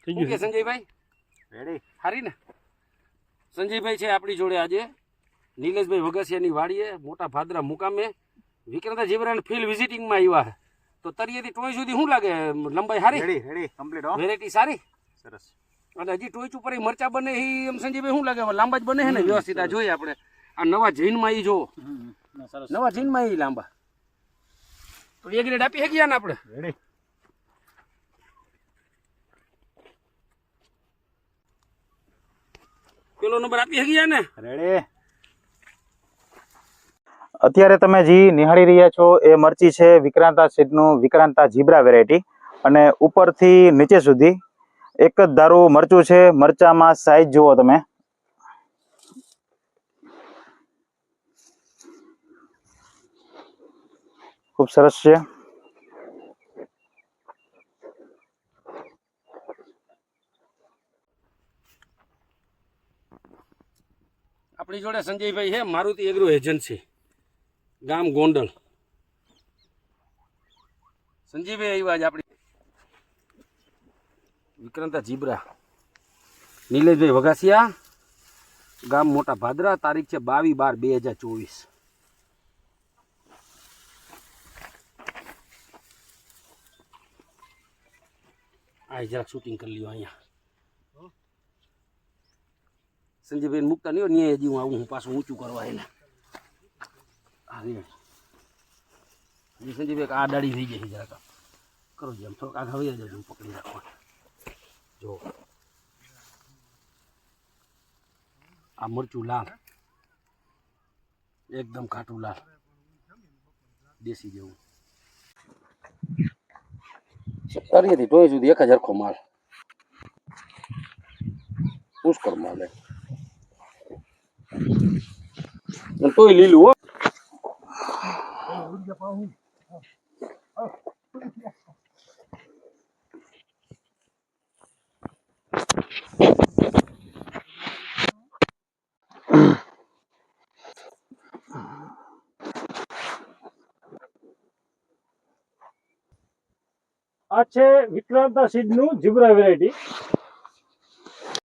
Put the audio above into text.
okay સંજયભાઈ ready હારી ને સંજયભાઈ છે આપણી જોડે આજે નિલેશભાઈ વગસિયાની વાડીએ મોટા ભાદરા મુકામે વિક્રાંતા જીબ્રાને ફિલ્ડ વિઝિટિંગમાં આવ્યા તો તરિયેથી ટોય સુધી શું લાગે લંબાઈ સારી રેડી રેડી કમ્પ્લીટ હો વેરાયટી સારી સરસ અને હજી ટોચ ઉપર મરચા બને એ એમ સંજયભાઈ શું લાગે લાંબા જ બને છે ને વ્યવસ્થિત આ જોઈએ આપણે આ નવા જૈનમાં એ જો નવા જૈનમાં એ લાંબા તો એ ગ્રેડ આપી શકીએ ને આપણે રેડી પેલો નંબર આપી શકીએ ને રેડી અત્યારે તમે જે નિહાળી રહ્યા છો એ મરચી છે વિક્રાંતા સીડનું વિક્રાંતા જીબ્રા વેરાયટી અને ઉપરથી નીચે સુધી એક જ ધારું મરચું છે મરચામાં સાઈઝ જુઓ તમે ખૂબ સરસ છે આપણી જોડે સંજયભાઈ છે મારુતિ એગ્રો એજન્સી ગામ ગોંડલ સંજયભાઈ આવ્યા જ આપણી વિક્રાંતા જીબ્રા નિલેશભાઈ વગાસિયા ગામ મોટા ભાદરા તારીખ છે 22/12/2024 આ જરાક શૂટિંગ કરી લ્યો અહીંયા સંજયભાઈ મુકતા નહીં હોય હજી હું આવું હું પાછું ઊંચું કરવા એને હા સંજયભાઈ આ ડાળી થઈ જાય જરાક કરો જેમ થોડોક આગળ આવી જજો પકડી રાખો જો આ મરચું લાલ એકદમ ખાટું લાલ દેશી જેવું તરીએથી ટોય સુધી એક જ હરખો માલ પુષ્કળ માલ તોય લીલું હો આ છે વિક્રાંતા સીડનું જીબ્રા વેરાયટી